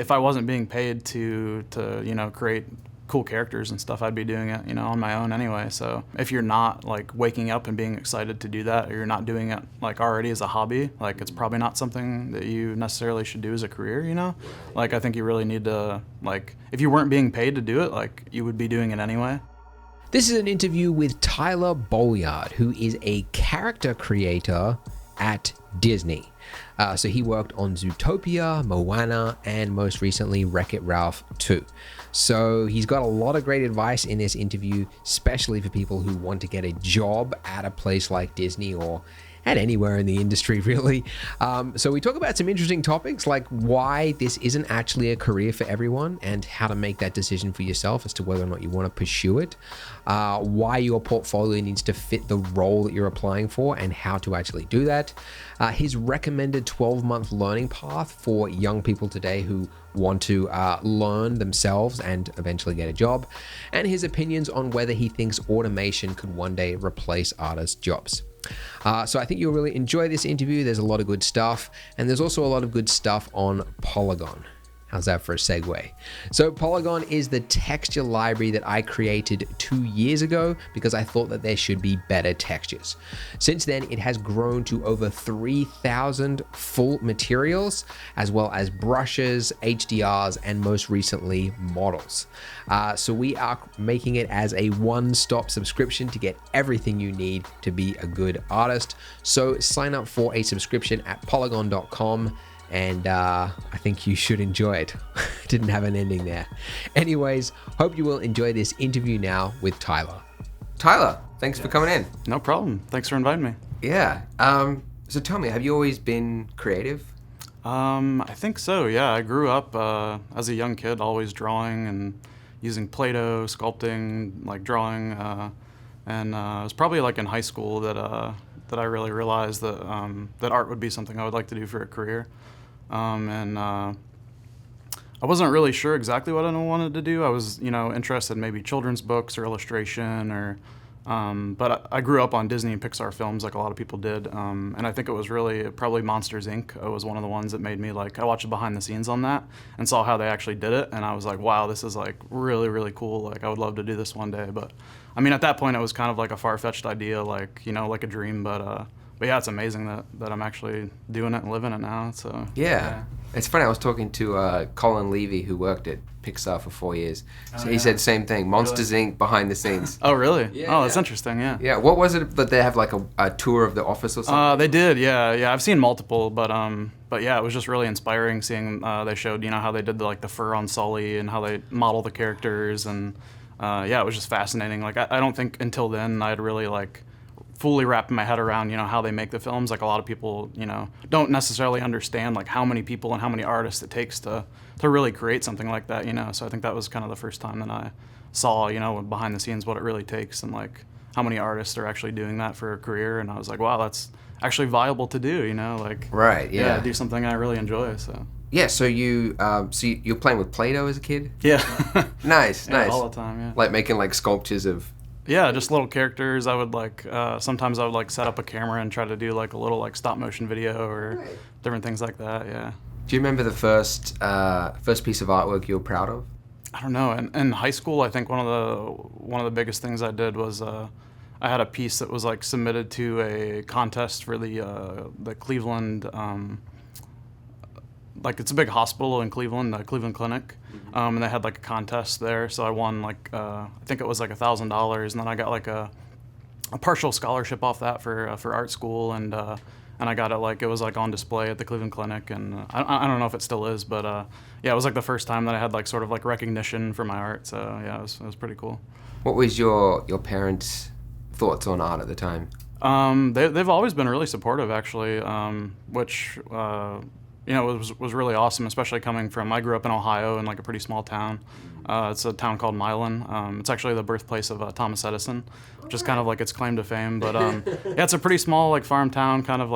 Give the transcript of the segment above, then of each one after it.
if I wasn't being paid to create cool characters and stuff, I'd be doing it, on my own anyway. So if you're not like waking up and being excited to do that, or you're not doing it like already as a hobby, like it's probably not something that you necessarily should do as a career, Like I think you really need to, like, if you weren't being paid to do it, like you would be doing it anyway. This is an interview with Tyler Bolyard, who is a character creator at Disney. So he worked on Zootopia, Moana, and most recently Wreck-It Ralph 2. So he's got a lot of great advice in this interview, especially for people who want to get a job at a place like Disney or at anywhere in the industry, really. So we talk about some interesting topics like why this isn't actually a career for everyone and how to make that decision for yourself as to whether or not you want to pursue it, why your portfolio needs to fit the role that you're applying for and how to actually do that, his recommended 12-month learning path for young people today who want to learn themselves and eventually get a job, and his opinions on whether he thinks automation could one day replace artists' jobs. So I think you'll really enjoy this interview. There's a lot of good stuff, and there's also a lot of good stuff on Polygon. How's that for a segue? So Polygon is the texture library that I created 2 years ago because I thought that there should be better textures. Since then, it has grown to over 3,000 full materials, as well as brushes, HDRs, and most recently, models. So we are making it as a one-stop subscription to get everything you need to be a good artist. So sign up for a subscription at polygon.com. And I think you should enjoy it. Didn't have an ending there. Anyways, hope you will enjoy this interview now with Tyler. Tyler, thanks for coming in. No problem. Thanks for inviting me. Yeah. So tell me, have you always been creative? I think so, yeah. I grew up as a young kid always drawing and using Play-Doh, sculpting, like drawing. And it was probably like in high school that I really realized that art would be something I would like to do for a career. I wasn't really sure exactly what I wanted to do. I was, interested in maybe children's books or illustration, but I grew up on Disney and Pixar films like a lot of people did. And I think it was probably Monsters, Inc. It was one of the ones that made me I watched the behind the scenes on that and saw how they actually did it. And I was like, wow, this is like really, really cool. Like I would love to do this one day. But I mean, at that point it was kind of like a far-fetched idea, like a dream, but yeah, it's amazing that I'm actually doing it and living it now. So yeah. It's funny, I was talking to Colin Levy, who worked at Pixar for 4 years. So he said the same thing, Monsters, Inc. behind the scenes. Oh, really? Yeah, that's interesting, yeah. Yeah, what was it that they have like a tour of the office or something? They did, yeah. I've seen multiple, but yeah, it was just really inspiring seeing they showed, how they did the fur on Sully and how they model the characters, and yeah, it was just fascinating. Like I don't think until then I'd really fully wrapped my head around, how they make the films. Like a lot of people, don't necessarily understand how many people and how many artists it takes to really create something like that, So I think that was kind of the first time that I saw, behind the scenes what it really takes and how many artists are actually doing that for a career. And I was like, wow, that's actually viable to do, Right, yeah. Do something I really enjoy, so. Yeah, so you're playing with Play-Doh as a kid? Yeah. Nice. All the time, yeah. Like making sculptures of... Yeah, just little characters. I would sometimes I would set up a camera and try to do a little stop motion video or different things like that. Yeah. Do you remember the first piece of artwork you were proud of? I don't know. In high school, I think one of the biggest things I did was I had a piece that was submitted to a contest for the Cleveland. It's a big hospital in Cleveland, the Cleveland Clinic, and they had a contest there. So I won I think it was $1,000, and then I got a partial scholarship off that for art school, and I got it it was on display at the Cleveland Clinic, and I don't know if it still is, but yeah, it was the first time that I had sort of recognition for my art. So yeah, it was pretty cool. What was your parents' thoughts on art at the time? They've always been really supportive, actually, which. It was really awesome, especially coming from, I grew up in Ohio in a pretty small town. It's a town called Milan. It's actually the birthplace of Thomas Edison, which is kind of its claim to fame. But yeah, it's a pretty small farm town, kind of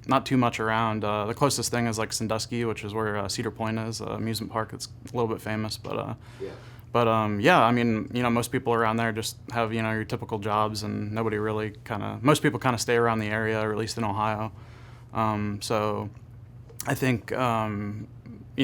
not too much around. The closest thing is Sandusky, which is where Cedar Point is, amusement park that's a little bit famous. But yeah, I mean, most people around there just have, your typical jobs, and nobody really most people kind of stay around the area, or at least in Ohio. So I think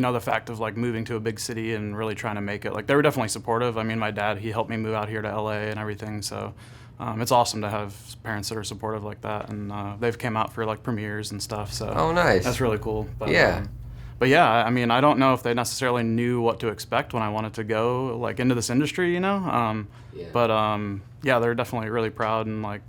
the fact of like moving to a big city and really trying to make it. Like they were definitely supportive. I mean, my dad, he helped me move out here to LA and everything. So it's awesome to have parents that are supportive like that, and they've came out for like premieres and stuff. So Oh, nice. that's really cool. But, Yeah. But yeah, I mean, I don't know if they necessarily knew what to expect when I wanted to go like into this industry, Yeah. But yeah, they're definitely really proud and like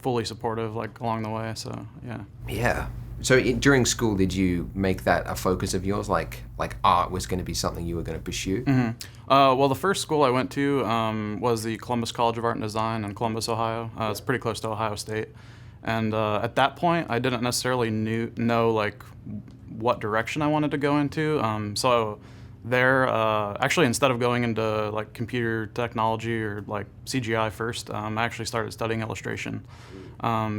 fully supportive like along the way. So yeah. Yeah. So during school, did you make that a focus of yours? Like art was going to be something you were going to pursue? Well, the first school I went to was the Columbus College of Art and Design in Columbus, Ohio. It's pretty close to Ohio State. And at that point, I didn't necessarily know like what direction I wanted to go into. So there, actually, instead of going into like computer technology or like CGI first, I actually started studying illustration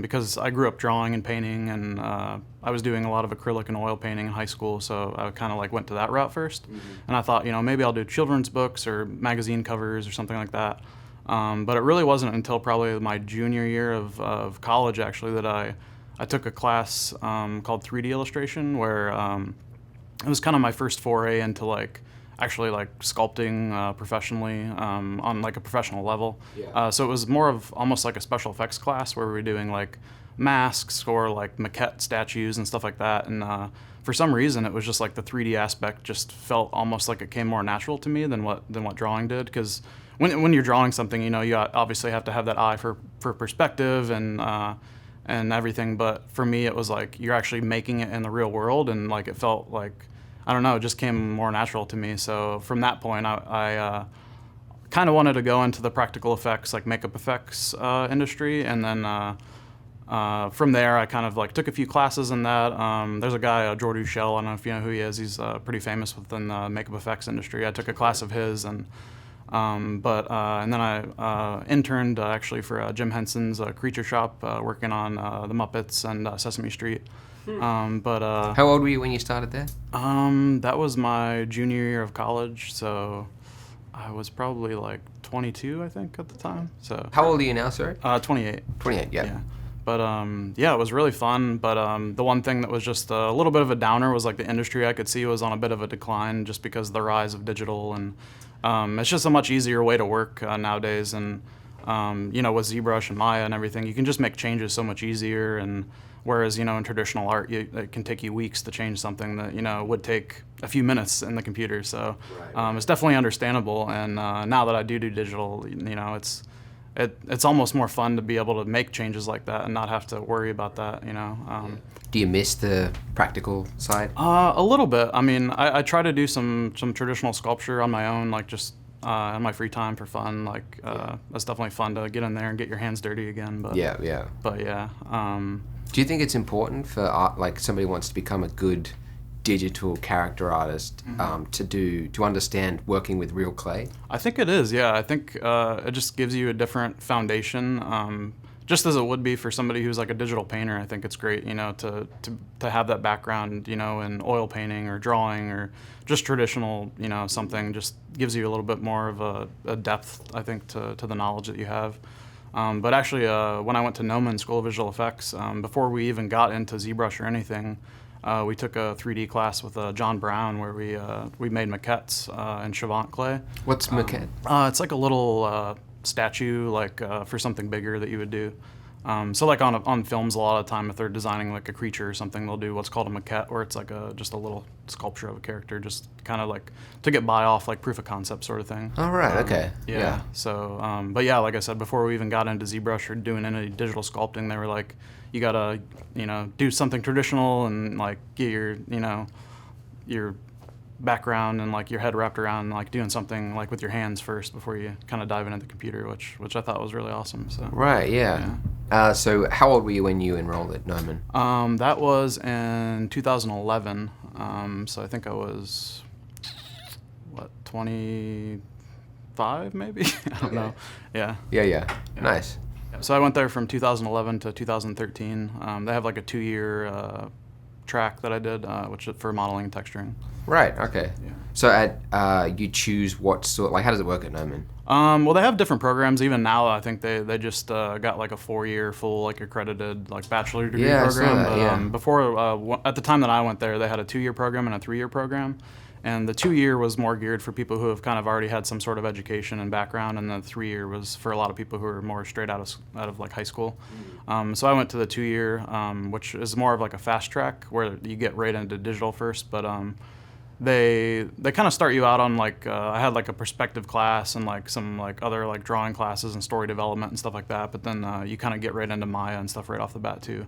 because I grew up drawing and painting, and I was doing a lot of acrylic and oil painting in high school. So I kind of like went to that route first, and I thought, maybe I'll do children's books or magazine covers or something like that. But it really wasn't until probably my junior year of college, actually, that I took a class called 3D illustration, where it was kind of my first foray into like actually like sculpting professionally on like a professional level. So it was more of almost like a special effects class where we were doing like masks or like maquette statues and stuff like that. And for some reason, it was just like the 3D aspect just felt almost like it came more natural to me than what drawing did, because when you're drawing something, you obviously have to have that eye for perspective and everything. But for me, it was like you're actually making it in the real world, and like it felt like, I don't know, it just came more natural to me. So from that point, I kind of wanted to go into the practical effects, like makeup effects industry, and then from there, I kind of like took a few classes in that. There's a guy, Jordy Shell, I don't know if you know who he is. He's pretty famous within the makeup effects industry. I took a class of his, and then I interned actually for Jim Henson's Creature Shop, working on the Muppets and Sesame Street. How old were you when you started there? That was my junior year of college, so I was probably like 22, I think, at the time. So How old are you now, sorry? 28. 28, yeah. Yeah. But yeah, it was really fun. But the one thing that was just a little bit of a downer was like the industry I could see was on a bit of a decline just because of the rise of digital, and it's just a much easier way to work nowadays. And with ZBrush and Maya and everything, you can just make changes so much easier. And whereas in traditional art, it can take you weeks to change something that would take a few minutes in the computer. So it's definitely understandable. And now that I do digital, it's almost more fun to be able to make changes like that and not have to worry about that. Do you miss the practical side? A little bit. I mean, I try to do some traditional sculpture on my own, like just in my free time for fun. Like that's definitely fun to get in there and get your hands dirty again. But Yeah. But yeah. Do you think it's important for art, like somebody wants to become a good digital character artist, to understand working with real clay? I think it is, yeah. I think it just gives you a different foundation, just as it would be for somebody who's like a digital painter. I think it's great, to have that background, in oil painting or drawing or just traditional, something just gives you a little bit more of a depth, I think, to the knowledge that you have. But actually, when I went to Noman School of Visual Effects, before we even got into ZBrush or anything, we took a 3D class with John Brown where we made maquettes in Chavant clay. What's maquette? It's like a little statue, like for something bigger that you would do. So like on films, a lot of the time, if they're designing like a creature or something, they'll do what's called a maquette, where it's like just a little sculpture of a character, just kind of like to get by off, like proof of concept sort of thing. All right. Okay. Yeah. So, but yeah, like I said, before we even got into ZBrush or doing any digital sculpting, they were like, you gotta, do something traditional and like get your background and like your head wrapped around like doing something like with your hands first before you kind of dive into the computer, which I thought was really awesome. So right, yeah. So how old were you when you enrolled at Noman? That was in 2011. So I think I was 25 maybe. I don't know. Yeah. Yeah. Nice. So I went there from 2011 to 2013. They have like a 2-year track that I did, which is for modeling and texturing. Right. Okay. Yeah. So you choose what sort. Like, how does it work at Noman? Well, they have different programs. Even now, I think they just got like a 4-year full like accredited like bachelor degree Yeah, I saw program. that, But yeah. before at the time that I went there, they had a 2-year program and a 3-year program. And the 2-year was more geared for people who have kind of already had some sort of education and background, and the 3-year was for a lot of people who are more straight out of like high school. So I went to the 2-year, which is more of like a fast track where you get right into digital first, but they kind of start you out on like I had like a perspective class and like some like other like drawing classes and story development and stuff like that. But then you kind of get right into Maya and stuff right off the bat too.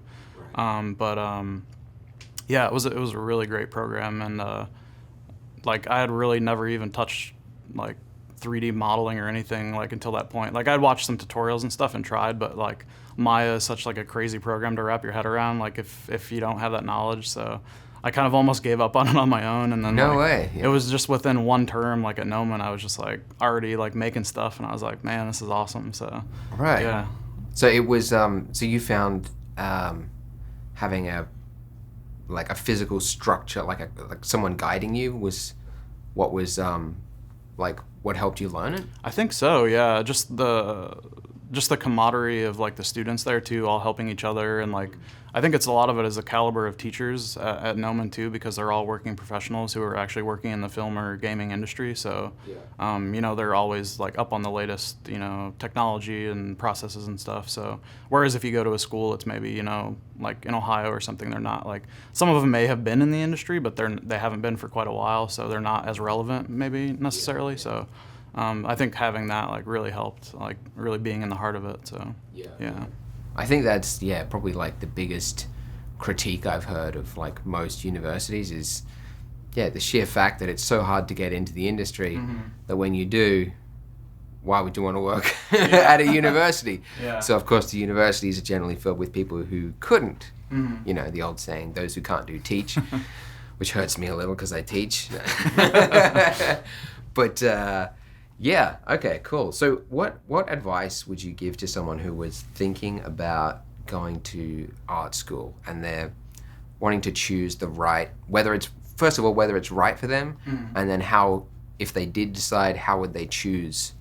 Yeah, it was a really great program, and like I had really never even touched like 3D modeling or anything like until that point. Like I'd watched some tutorials and stuff and tried, but like Maya is such like a crazy program to wrap your head around. Like if you don't have that knowledge, so I kind of almost gave up on it on my own. And then No like, way. Yeah. It was just within one term, like at Noman, I was just like already like making stuff, and I was like, man, this is awesome. So Right. yeah. So it was so you found having a physical structure, like someone guiding you was what was like what helped you learn it? I think so, yeah. Just the camaraderie of like the students there too, all helping each other, and like I think it's a lot of it is the caliber of teachers at Noman too, because they're all working professionals who are actually working in the film or gaming industry. So, you know, they're always like up on the latest, you know, technology and processes and stuff. So, whereas if you go to a school, it's maybe, you know, like in Ohio or something, they're not like, some of them may have been in the industry, but they haven't been for quite a while, so they're not as relevant maybe necessarily. So, I think having that like really helped, like really being in the heart of it. So, yeah. I think that's probably like the biggest critique I've heard of like most universities is the sheer fact that it's so hard to get into the industry that when you do, why would you want to work at a university? Yeah. So of course the universities are generally filled with people who couldn't. You know, the old saying, those who can't do teach, which hurts me a little because I teach. But yeah, okay, cool. So what advice would you give to someone who was thinking about going to art school and they're wanting to choose the right, whether it's right for them, and then how, if they did decide, how would they choose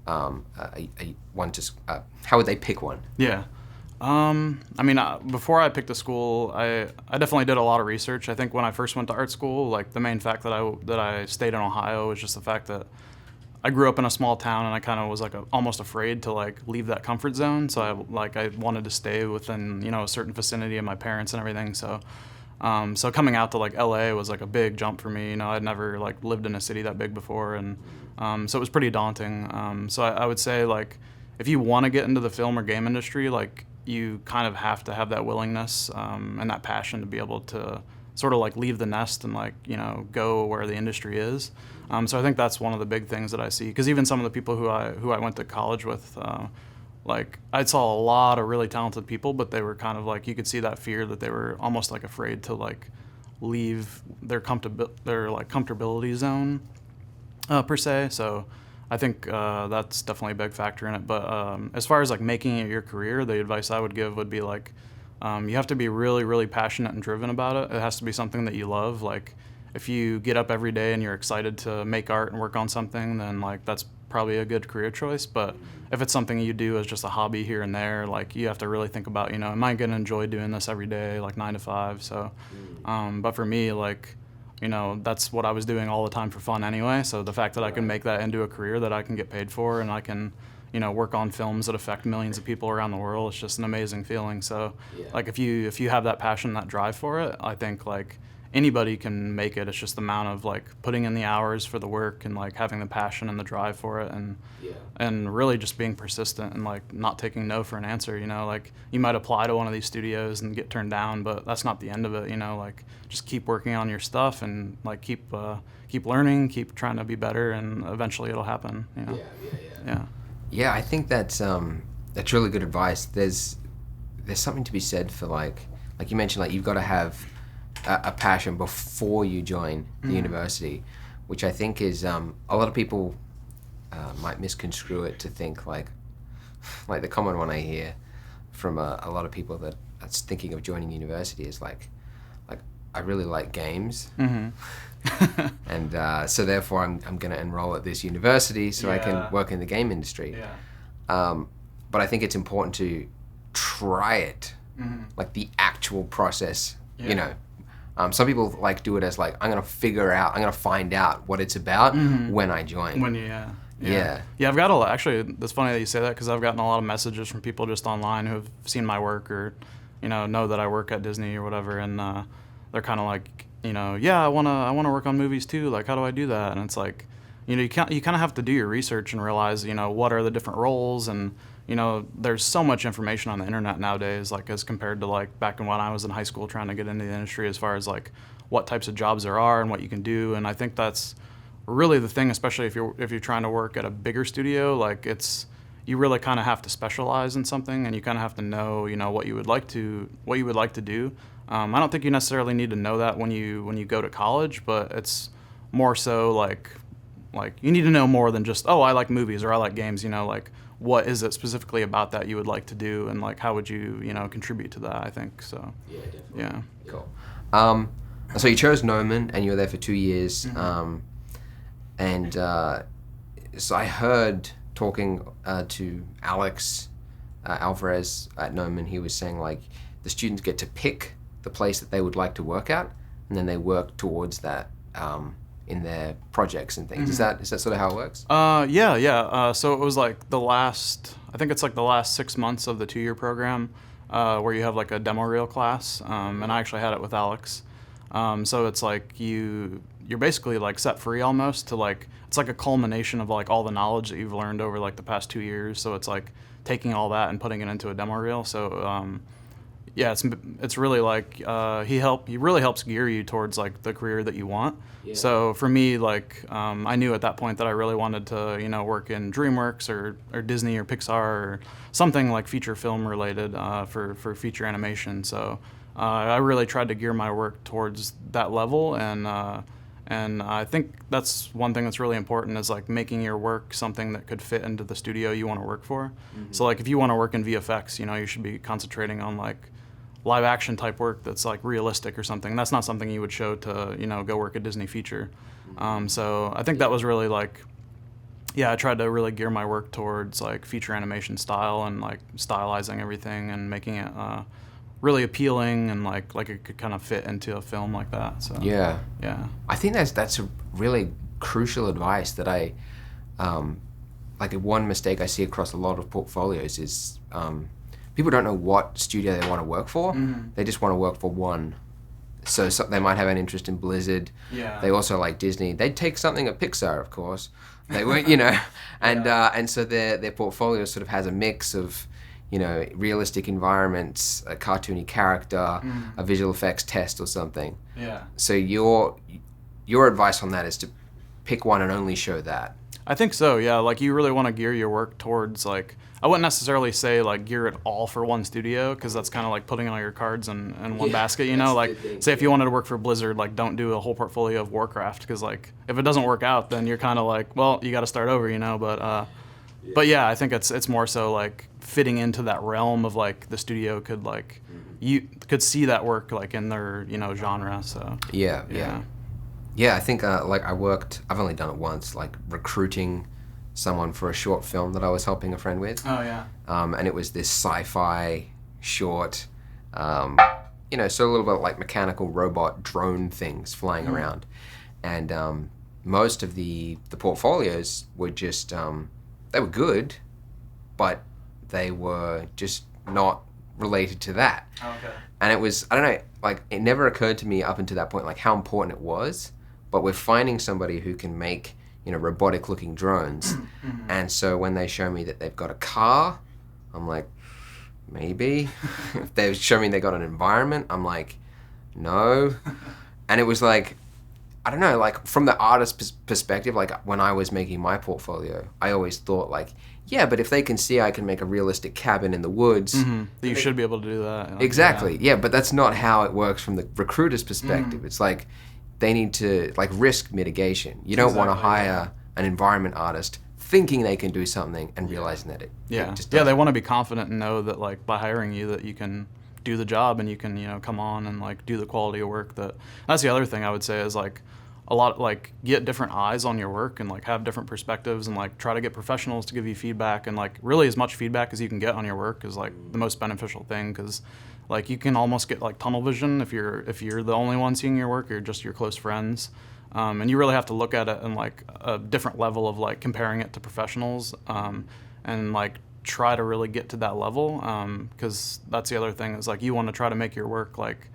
how would they pick one? Yeah. I mean, before I picked a school, I definitely did a lot of research. I think when I first went to art school, like the main fact that I stayed in Ohio was just the fact that I grew up in a small town, and I kind of was like almost afraid to like leave that comfort zone. So I wanted to stay within, you know, a certain vicinity of my parents and everything. So so coming out to like LA was like a big jump for me. You know, I'd never like lived in a city that big before, and so it was pretty daunting. So I would say like if you want to get into the film or game industry, like you kind of have to have that willingness and that passion to be able to sort of like leave the nest and like, you know, go where the industry is. So I think that's one of the big things that I see, because even some of the people who I went to college with, like I saw a lot of really talented people, but they were kind of like, you could see that fear that they were almost like afraid to like leave their comfortability zone per se. So I think that's definitely a big factor in it. But as far as like making it your career, the advice I would give would be like, you have to be really, really passionate and driven about it. It has to be something that you love. Like if you get up every day and you're excited to make art and work on something, then like that's probably a good career choice. But if it's something you do as just a hobby here and there, like you have to really think about, you know, am I going to enjoy doing this every day, like 9 to 5? So, but for me, like, you know, that's what I was doing all the time for fun anyway. So the fact that I can make that into a career that I can get paid for, and I can, you know, work on films that affect millions of people around the world, it's just an amazing feeling. So like if you have that passion, that drive for it, I think like anybody can make it. It's just the amount of like putting in the hours for the work and like having the passion and the drive for it, and really just being persistent and like not taking no for an answer. You know, like you might apply to one of these studios and get turned down, but that's not the end of it. You know, like just keep working on your stuff and like keep learning, keep trying to be better, and eventually it'll happen. You know? Yeah, I think that's really good advice. There's something to be said for like you mentioned, like you've got to have a passion before you join the university, which I think is a lot of people might misconstrue it to think like the common one I hear from a lot of people that's thinking of joining university is like I really like games, and And so therefore I'm going to enroll at this university so I can work in the game industry. But I think it's important to try it, like the actual process, you know. Some people like do it as like, I'm going to find out what it's about when I join. Yeah, I've got actually, it's funny that you say that, because I've gotten a lot of messages from people just online who have seen my work or, you know that I work at Disney or whatever, and they're kind of like, you know, I want to work on movies too. Like, how do I do that? And it's like, you know, you kind of have to do your research and realize, you know, what are the different roles, and you know, there's so much information on the internet nowadays, like as compared to like back when I was in high school trying to get into the industry, as far as like what types of jobs there are and what you can do. And I think that's really the thing, especially if you're trying to work at a bigger studio. Like, you really kind of have to specialize in something, and you kind of have to know, you know, what you would like to do. I don't think you necessarily need to know that when you go to college, but it's more so like you need to know more than just, oh, I like movies or I like games. You know, like, what is it specifically about that you would like to do, and like how would you, you know, contribite to that, I think. So yeah, definitely. Yeah. Cool. So you chose Noman and you were there for 2 years. And so I heard talking to Alex Alvarez at Noman, he was saying like the students get to pick the place that they would like to work at, and then they work towards that in their projects and things. Is that sort of how it works? Yeah. So it was like I think it's like the last 6 months of the 2-year program, where you have like a demo reel class, and I actually had it with Alex. So it's like you're basically like set free almost to like, it's like a culmination of like all the knowledge that you've learned over like the past 2 years. So it's like taking all that and putting it into a demo reel. So it's really like he really helps gear you towards like the career that you want. Yeah. So for me, like I knew at that point that I really wanted to, you know, work in Dreamworks or Disney or Pixar or something like feature film related for feature animation. So I really tried to gear my work towards that level, and I think that's one thing that's really important, is like making your work something that could fit into the studio you want to work for. So like if you want to work in VFX, you know, you should be concentrating on like live action type work that's like realistic or something. That's not something you would show to, you know, go work a Disney feature. So I think that was really like, I tried to really gear my work towards like feature animation style and like stylizing everything and making it really appealing and like it could kind of fit into a film like that. So yeah. I think that's a really crucial advice that I like one mistake I see across a lot of portfolios is people don't know what studio they want to work for. They just want to work for one. So they might have an interest in Blizzard. They also like Disney. They'd take something at Pixar, of course. They were, you know, and so their portfolio sort of has a mix of, you know, realistic environments, a cartoony character, a visual effects test or something. So your advice on that is to pick one and only show that. I think so, yeah. Like, you really want to gear your work towards, like, I wouldn't necessarily say, like, gear it all for one studio, because that's kind of like putting all your cards in one basket, you know? Like, say if you wanted to work for Blizzard, like, don't do a whole portfolio of Warcraft, because, like, if it doesn't work out, then you're kind of like, well, you got to start over, you know? But yeah, I think it's more so, like, fitting into that realm of, like, the studio could, like, you could see that work, like, in their, you know, genre, so. Yeah, I think, like, I've only done it once, like, recruiting someone for a short film that I was helping a friend with. Oh, yeah. And it was this sci-fi short, you know, so a little bit like mechanical robot drone things flying around. And most of the portfolios were just, they were good, but they were just not related to that. Okay. And it was, I don't know, like, it never occurred to me up until that point, like, how important it was. But we're finding somebody who can make, you know, robotic looking drones. And so when they show me that they've got a car, I'm like, maybe. If they show me they got an environment, I'm like, no. And it was like, I don't know, like, from the artist's perspective, like, when I was making my portfolio, I always thought, like, yeah, but if they can see I can make a realistic cabin in the woods... You should be able to do that. You know? Exactly, yeah, but that's not how it works from the recruiter's perspective. It's like, they need to, like, risk mitigation. You don't want to hire an environment artist thinking they can do something and realizing that it just doesn't. They want to be confident and know that, like, by hiring you that you can do the job and you can, you know, come on and, like, do the quality of work. That's the other thing I would say is, like, a lot like get different eyes on your work and like have different perspectives and like try to get professionals to give you feedback, and like really as much feedback as you can get on your work is like the most beneficial thing, because like you can almost get like tunnel vision if you're the only one seeing your work or just your close friends. And you really have to look at it in like a different level of like comparing it to professionals, and like try to really get to that level, because that's the other thing is like you want to try to make your work like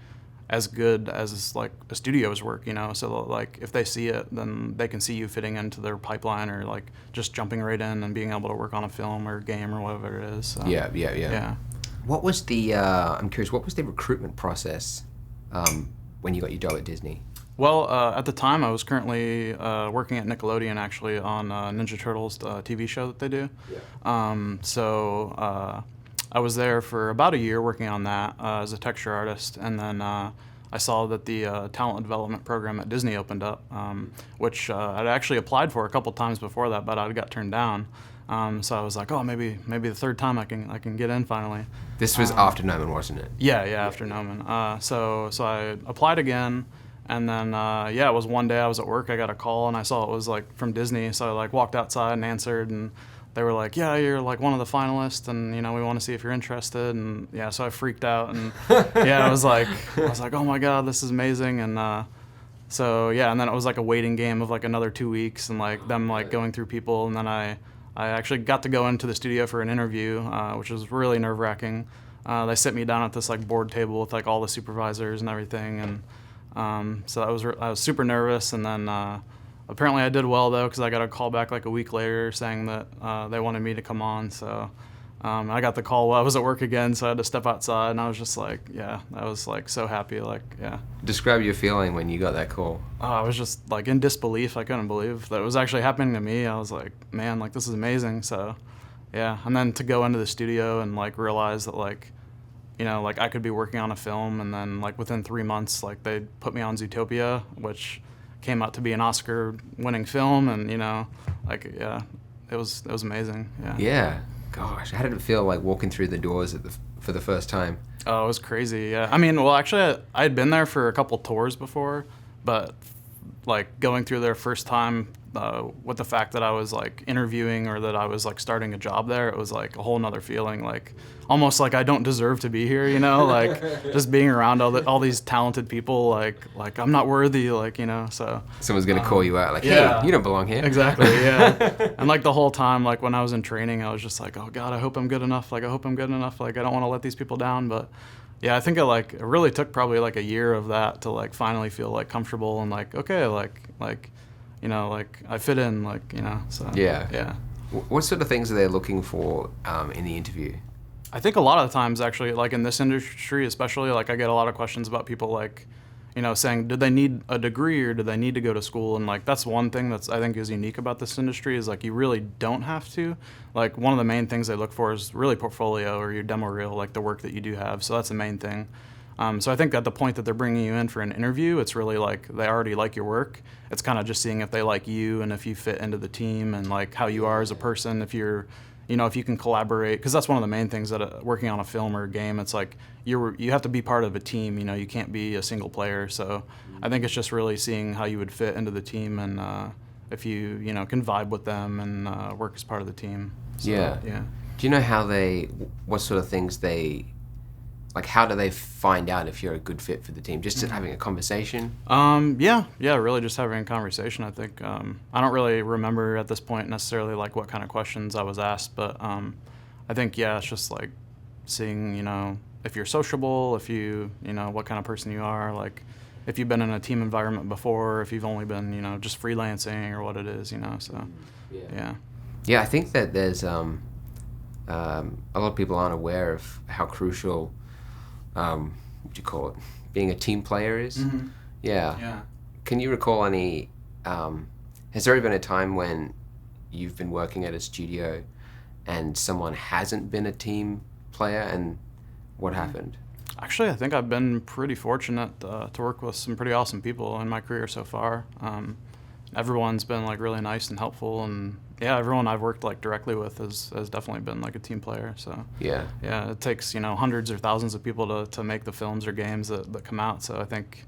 as good as like a studio's work, you know, so like if they see it, then they can see you fitting into their pipeline, or like just jumping right in and being able to work on a film or game or whatever it is. So, yeah. What was the I'm curious, what was the recruitment process when you got your job at Disney? Well, at the time, I was currently working at Nickelodeon, actually, on Ninja Turtles TV show that they do. So I was there for about a year working on that as a texture artist, and then I saw that the talent development program at Disney opened up, which I'd actually applied for a couple times before that, but I got turned down. So I was like, oh, maybe the third time I can get in finally. This was after Noman, wasn't it? Yeah, after Noman. So I applied again. And then, it was one day I was at work, I got a call, and I saw it was, like, from Disney, so I, like, walked outside and answered, and they were like, yeah, you're, like, one of the finalists, and, you know, we want to see if you're interested, and, yeah, so I freaked out, and, I was like, oh, my God, this is amazing, and, and then it was, like, a waiting game of, like, another 2 weeks, and, like, them, like, going through people, and then I actually got to go into the studio for an interview, which was really nerve-wracking. They sit me down at this, like, board table with, like, all the supervisors and everything, and so I was super nervous, and then apparently I did well though, because I got a call back like a week later saying that they wanted me to come on. So I got the call while I was at work again, so I had to step outside, and I was just like, I was like so happy, like Describe your feeling when you got that call. I was just like in disbelief. I couldn't believe that it was actually happening to me. I was like, man, like this is amazing. So and then to go into the studio and like realize that like, you know, like I could be working on a film, and then like within 3 months, like they put me on Zootopia, which came out to be an Oscar-winning film, and you know, like it was amazing. Yeah. Gosh, how did it feel like walking through the doors for the first time? Oh, it was crazy. Yeah. I mean, well, actually, I had been there for a couple tours before, but like going through there first time with the fact that I was like interviewing or that I was like starting a job there, it was like a whole nother feeling, like almost like I don't deserve to be here, you know, like just being around all these talented people, like I'm not worthy, like, you know, so. Someone's going to call you out like, hey, you don't belong here. Exactly, yeah. And like the whole time, like when I was in training, I was just like, oh God, I hope I'm good enough. Like, I hope I'm good enough. Like, I don't want to let these people down. But yeah, I think it really took probably like a year of that to like finally feel like comfortable and like, okay, like, you know, like I fit in, like, you know, so. Yeah. What sort of things are they looking for in the interview? I think a lot of the times, actually, like in this industry especially, like I get a lot of questions about people like, you know, saying, did they need a degree or do they need to go to school? And like that's one thing that's I think is unique about this industry is like you really don't have to. Like one of the main things they look for is really portfolio or your demo reel, like the work that you do have. So that's the main thing. So I think at the point that they're bringing you in for an interview, it's really like they already like your work. It's kind of just seeing if they like you and if you fit into the team and like how you are as a person, if you're, you know, if you can collaborate, because that's one of the main things that working on a film or a game, it's like you have to be part of a team, you know, you can't be a single player. So I think it's just really seeing how you would fit into the team and if you know, can vibe with them and work as part of the team. So, yeah. Do you know what sort of things how do they find out if you're a good fit for the team? Just having a conversation? Really just having a conversation, I think. I don't really remember at this point necessarily like what kind of questions I was asked, but I think, it's just like seeing, you know, if you're sociable, if you know, what kind of person you are, like if you've been in a team environment before, if you've only been, you know, just freelancing or what it is, you know, so, Yeah, I think that there's a lot of people aren't aware of how crucial what do you call it? Being a team player is. Mm-hmm. Yeah. Can you recall any? Has there ever been a time when you've been working at a studio and someone hasn't been a team player, and what happened? Actually, I think I've been pretty fortunate to work with some pretty awesome people in my career so far. Everyone's been like really nice and helpful, and everyone I've worked like directly with has definitely been like a team player. So it takes, you know, hundreds or thousands of people to make the films or games that come out. So I think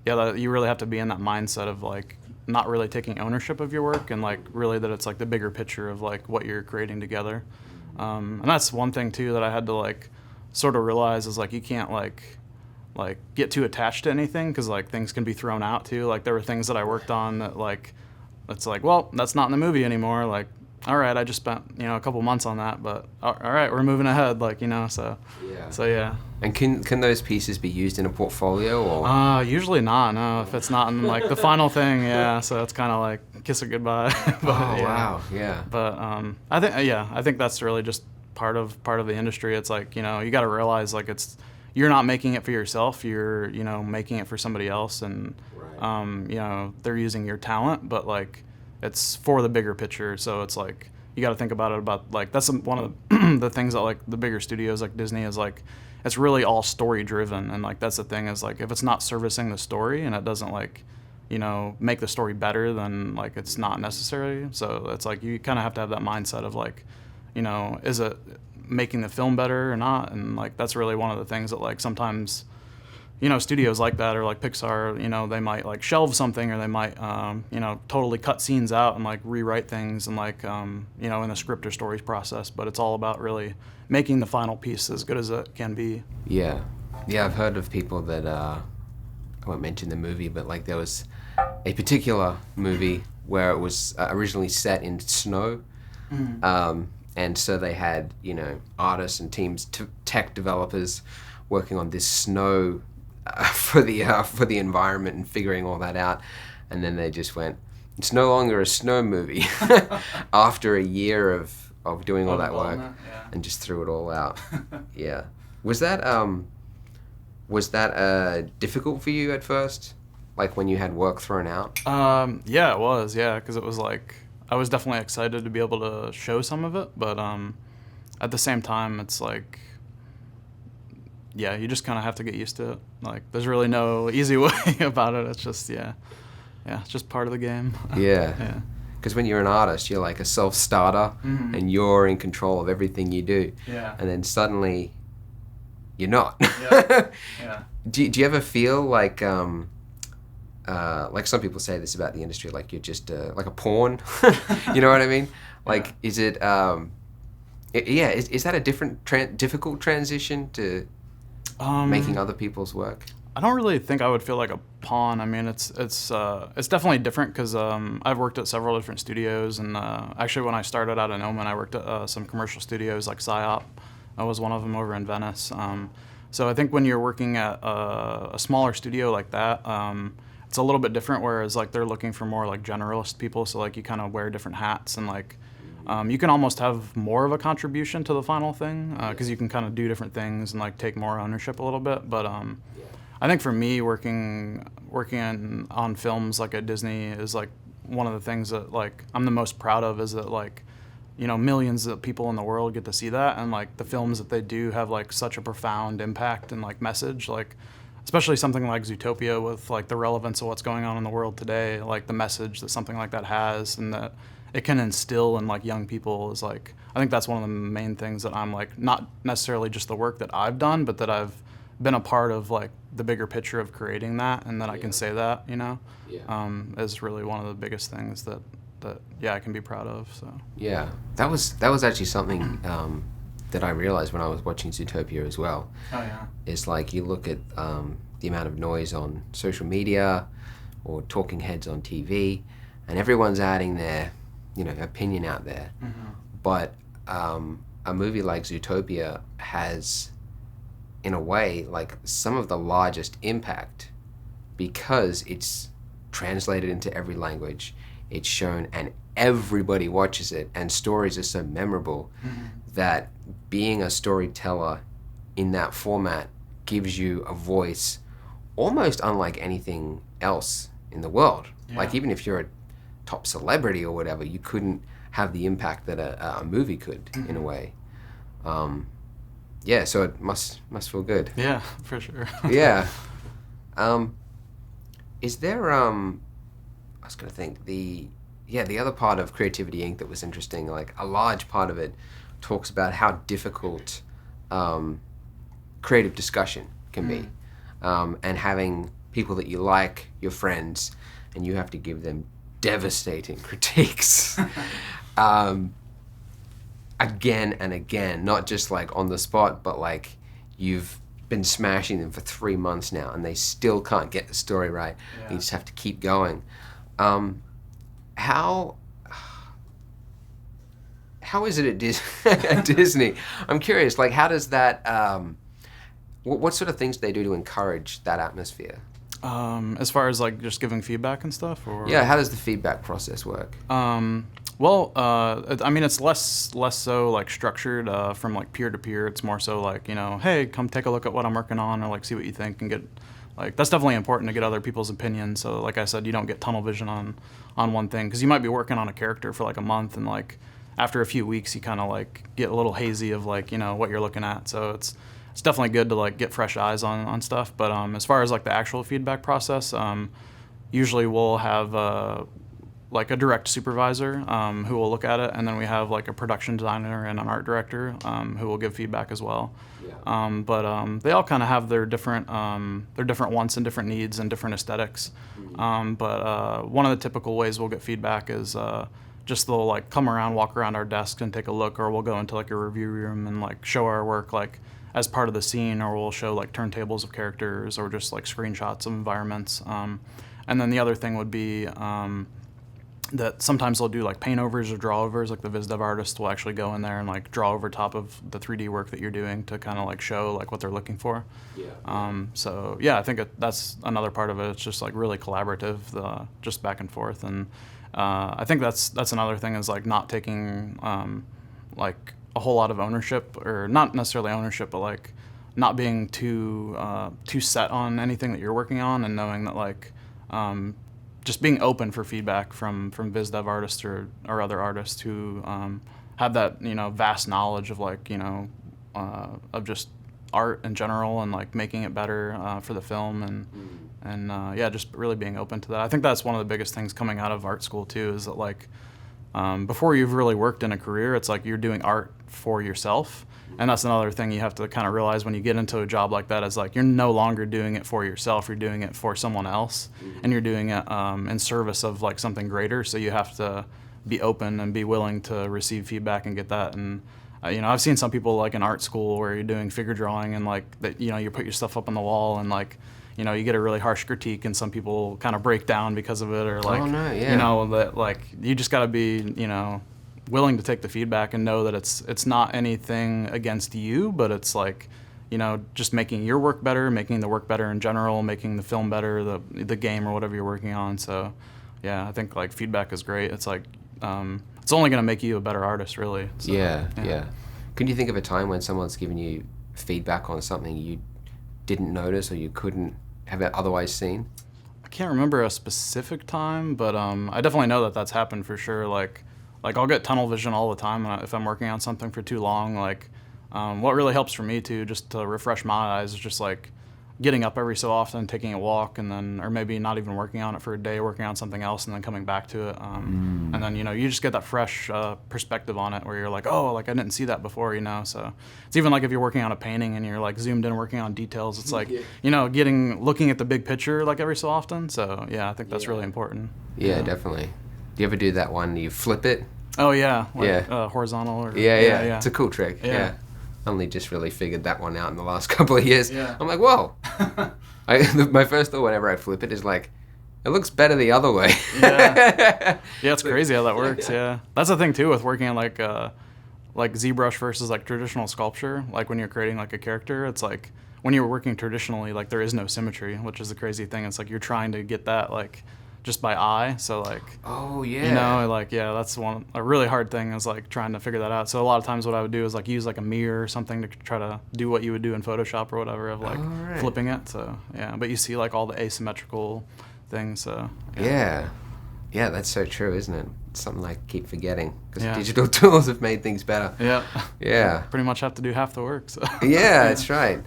that you really have to be in that mindset of like not really taking ownership of your work, and like really that it's like the bigger picture of like what you're creating together. And that's one thing too that I had to like sort of realize is like you can't like get too attached to anything, because like things can be thrown out too. Like there were things that I worked on that like it's like, well, that's not in the movie anymore. Like, all right, I just spent a couple months on that, but all right, we're moving ahead. Like so yeah. And can those pieces be used in a portfolio or? Usually not. No, if it's not in like the final thing, yeah. So it's kind of like kiss it goodbye. But, Wow, yeah. But I think that's really just part of the industry. It's like you got to realize like you're not making it for yourself. You're making it for somebody else, and they're using your talent, but like it's for the bigger picture. So it's like you got to think about it about like that's one of the things that like the bigger studios like Disney is like. It's really all story driven, and like that's the thing is like if it's not servicing the story and it doesn't like make the story better, then like it's not necessary. So it's like you kind of have to have that mindset of like is it making the film better or not, and like that's really one of the things that like sometimes studios like that, or like Pixar, they might like shelve something, or they might totally cut scenes out and like rewrite things, and like in the script or stories process. But it's all about really making the final piece as good as it can be. Yeah, I've heard of people that I won't mention the movie, but like there was a particular movie where it was originally set in snow. And so they had artists and teams, tech developers working on this snow for the environment and figuring all that out, and then they just went, it's no longer a snow movie after a year of doing all that work, and just threw it all out. Yeah. Was that difficult for you at first, like when you had work thrown out? Yeah, it was. Yeah, because it was like I was definitely excited to be able to show some of it, but at the same time, it's like, yeah, you just kind of have to get used to it. Like, there's really no easy way about it. It's just, it's just part of the game. Yeah. Because when you're an artist, you're like a self-starter, and you're in control of everything you do. Yeah. And then suddenly, you're not. Yeah. Do you ever feel like some people say this about the industry, like you're just like a pawn? You know what I mean? Like, is it? Is that a difficult transition to making other people's work? I don't really think I would feel like a pawn. I mean, it's definitely different because I've worked at several different studios, and actually when I started out in Oman, I worked at some commercial studios like PSYOP. I was one of them over in Venice. So I think when you're working at a smaller studio like that, it's a little bit different. Whereas like they're looking for more like generalist people, so like you kind of wear different hats, and like you can almost have more of a contribution to the final thing because you can kind of do different things and like take more ownership a little bit. But I think for me, working on films like at Disney is like one of the things that like I'm the most proud of, is that like millions of people in the world get to see that, and like the films that they do have like such a profound impact and like message, like especially something like Zootopia with like the relevance of what's going on in the world today, like the message that something like that has and that it can instill in like young people is like, I think that's one of the main things that I'm like, not necessarily just the work that I've done, but that I've been a part of like the bigger picture of creating that, and that I can say that, is really one of the biggest things that I can be proud of. So yeah, that was actually something that I realized when I was watching Zootopia as well. Oh yeah. It's like you look at the amount of noise on social media or talking heads on TV, and everyone's adding their opinion out there. But a movie like Zootopia has, in a way, like some of the largest impact because it's translated into every language. It's shown and everybody watches it, and stories are so memorable that being a storyteller in that format gives you a voice almost unlike anything else in the world. Yeah. Like even if you're a top celebrity or whatever, you couldn't have the impact that a movie could in a way. So it must feel good. Yeah, for sure. Yeah. Is there I was going to think the other part of Creativity Inc. that was interesting, like a large part of it talks about how difficult creative discussion can be, and having people that you like, your friends, and you have to give them devastating critiques. Again and again, not just like on the spot, but like you've been smashing them for 3 months now and they still can't get the story right. You just have to keep going. How is it at Disney? I'm curious, like how does that, what sort of things do they do to encourage that atmosphere? As far as like just giving feedback and stuff, or yeah, how does the feedback process work? Well, I mean, it's less so like structured from like peer to peer. It's more so like, you know, hey, come take a look at what I'm working on, or like see what you think, and get like, that's definitely important to get other people's opinions. So like I said, you don't get tunnel vision on one thing, because you might be working on a character for like a month, and like after a few weeks you kind of like get a little hazy of like, you know, what you're looking at. So it's definitely good to like get fresh eyes on stuff. But as far as like the actual feedback process, usually we'll have like a direct supervisor who will look at it, and then we have like a production designer and an art director who will give feedback as well. But they all kind of have their different wants and different needs and different aesthetics. But one of the typical ways we'll get feedback is just they'll like come around, walk around our desk and take a look, or we'll go into like a review room and like show our work like as part of the scene, or we'll show like turntables of characters, or just like screenshots of environments. And then the other thing would be that sometimes they'll do like paint overs or draw overs. Like the viz dev artist will actually go in there and like draw over top of the 3D work that you're doing to kind of like show like what they're looking for. So yeah, I think that's another part of it. It's just like really collaborative, just back and forth. And I think that's another thing, is like not taking like a whole lot of ownership, or not necessarily ownership, but like not being too set on anything that you're working on, and knowing that like just being open for feedback from viz dev artists or other artists who have that, you know, vast knowledge of like, you know, of just art in general, and like making it better for the film, and yeah, just really being open to that. I think that's one of the biggest things coming out of art school too, is that like before you've really worked in a career, it's like you're doing art for yourself. And that's another thing you have to kind of realize when you get into a job like that, is like you're no longer doing it for yourself, you're doing it for someone else, and you're doing it in service of like something greater. So you have to be open and be willing to receive feedback and get that. And you know, I've seen some people like in art school where you're doing figure drawing, and like that, you know, you put your stuff up on the wall, and like, you know, you get a really harsh critique, and some people kind of break down because of it, or like, you know, that like you just got to be, you know, willing to take the feedback and know that it's not anything against you, but it's like, you know, just making your work better, making the work better in general, making the film better, the game or whatever you're working on. So yeah, I think like feedback is great. It's like it's only going to make you a better artist, really. So, yeah. Can you think of a time when someone's given you feedback on something you didn't notice or you couldn't have otherwise seen? I can't remember a specific time, but I definitely know that that's happened for sure. Like I'll get tunnel vision all the time if I'm working on something for too long. Like what really helps for me too, just to refresh my eyes, is just like getting up every so often, taking a walk, and then, or maybe not even working on it for a day, working on something else, and then coming back to it. And then, you know, you just get that fresh perspective on it, where you're like, oh, like I didn't see that before, you know. So it's even like if you're working on a painting and you're like zoomed in working on details, it's like, you know, looking at the big picture like every so often. So yeah, I think that's really important. Yeah, definitely. Do you ever do that one, you flip it? Oh yeah, like, horizontal. Or, yeah. It's a cool trick. Yeah. Only just really figured that one out in the last couple of years. I'm like, whoa. My first thought whenever I flip it is like, it looks better the other way. Yeah, it's crazy how that works. Yeah, that's the thing too with working on like ZBrush versus like traditional sculpture. Like when you're creating like a character, it's like when you're working traditionally, like there is no symmetry, which is the crazy thing. It's like you're trying to get that like just by eye. So like, you know, like, yeah, that's a really hard thing, is like trying to figure that out. So a lot of times what I would do is like use like a mirror or something to try to do what you would do in Photoshop or whatever, of like flipping it. So yeah, but you see like all the asymmetrical things. So yeah, that's so true, isn't it? It's something I keep forgetting, because digital tools have made things better. Yeah. Pretty much have to do half the work. So. Yeah, that's right.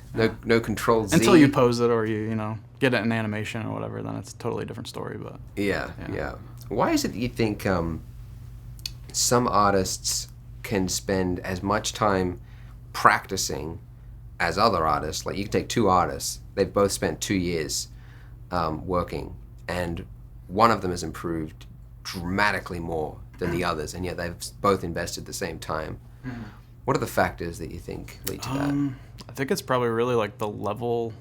No Control Z. Until you pose it, or you know, get it in animation or whatever, then it's a totally different story. But yeah. Why is it that you think some artists can spend as much time practicing as other artists? Like you can take two artists, they've both spent 2 years working, and one of them has improved dramatically more than the others, and yet they've both invested the same time. What are the factors that you think lead to that? I think it's probably really like the level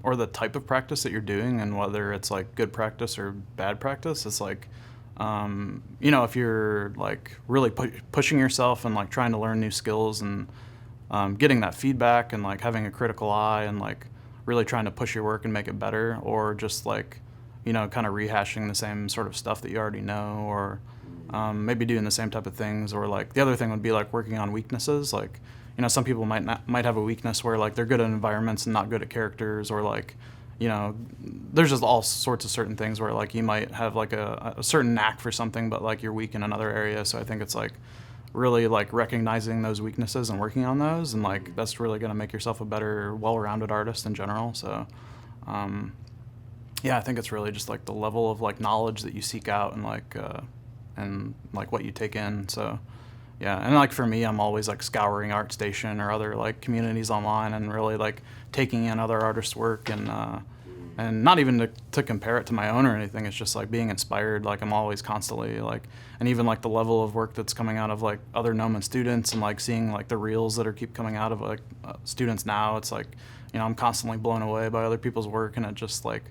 or the type of practice that you're doing, and whether it's like good practice or bad practice. It's like, if you're like really pushing yourself and like trying to learn new skills and getting that feedback and like having a critical eye and like really trying to push your work and make it better, or just like, kind of rehashing the same sort of stuff that you already know, or maybe doing the same type of things. Or like the other thing would be like working on weaknesses. Like, some people might have a weakness where like they're good at environments and not good at characters, or like, there's just all sorts of certain things where like you might have like a certain knack for something, but like you're weak in another area. So I think it's like really like recognizing those weaknesses and working on those, and like that's really going to make yourself a better, well-rounded artist in general. So I think it's really just like the level of like knowledge that you seek out and like what you take in. So yeah, and like for me, I'm always like scouring ArtStation or other like communities online and really like taking in other artists' work, and not even to compare it to my own or anything. It's just like being inspired. Like I'm always constantly like, and even like the level of work that's coming out of like other Gnomon students, and like seeing like the reels that are keep coming out of like students now. It's like, I'm constantly blown away by other people's work, and it just like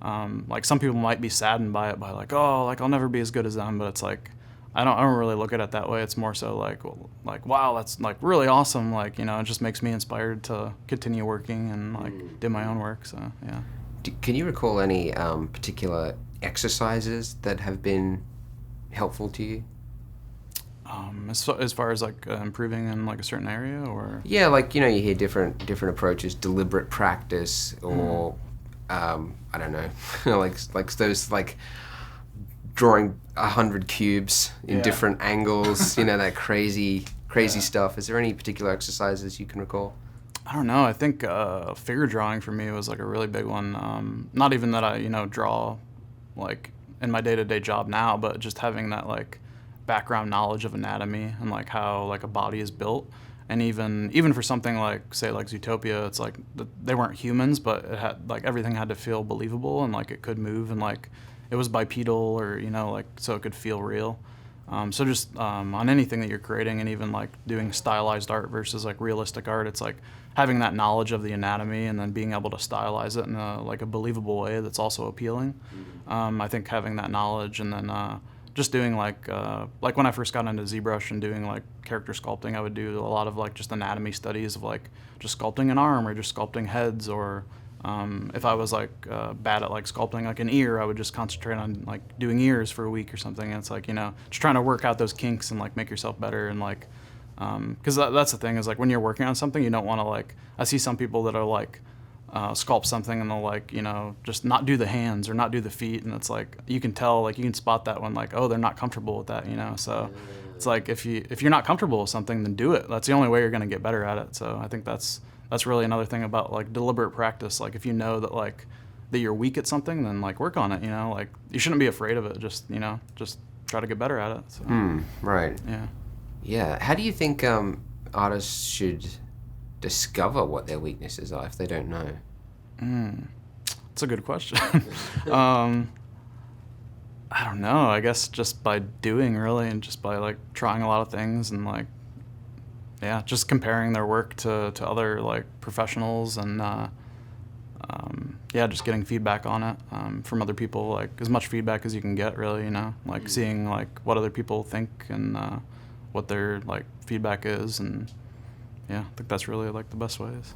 some people might be saddened by it, by like, oh, like I'll never be as good as them, but it's like I don't really look at it that way. It's more so like, wow, that's like really awesome. Like, it just makes me inspired to continue working and like do my own work. So yeah. Can you recall any particular exercises that have been helpful to you? As far as like improving in like a certain area, or yeah, like you hear different approaches, deliberate practice, or I don't know, like those like drawing 100 cubes in different angles, that crazy stuff. Is there any particular exercises you can recall? I don't know. I think figure drawing for me was like a really big one. Not even that I draw like in my day-to-day job now, but just having that like background knowledge of anatomy and like how like a body is built. And even for something like, say, like Zootopia, it's like they weren't humans, but it had like everything had to feel believable, and like it could move, and like it was bipedal, or like so it could feel real. So just on anything that you're creating, and even like doing stylized art versus like realistic art, it's like having that knowledge of the anatomy and then being able to stylize it in a believable way that's also appealing. I think having that knowledge, and then just doing like when I first got into ZBrush and doing like character sculpting, I would do a lot of like just anatomy studies of like just sculpting an arm or just sculpting heads, or if I was like bad at like sculpting like an ear, I would just concentrate on like doing ears for a week or something. And it's like, just trying to work out those kinks and like make yourself better, and like because that's the thing is like when you're working on something, you don't want to like, I see some people that are like sculpt something and they'll like just not do the hands or not do the feet, and it's like you can tell, like you can spot that when like, oh, they're not comfortable with that, so it's like if you're not comfortable with something, then do it. That's the only way you're going to get better at it. So I think that's really another thing about like deliberate practice. Like if you know that like that you're weak at something, then like work on it. Like you shouldn't be afraid of it. Just just try to get better at it. So. Right. Yeah. How do you think artists should discover what their weaknesses are if they don't know? That's a good question. I don't know. I guess just by doing, really, and just by like trying a lot of things, and like just comparing their work to other like professionals, and just getting feedback on it from other people, like as much feedback as you can get, really, like seeing like what other people think and what their like feedback is, and I think that's really like the best ways.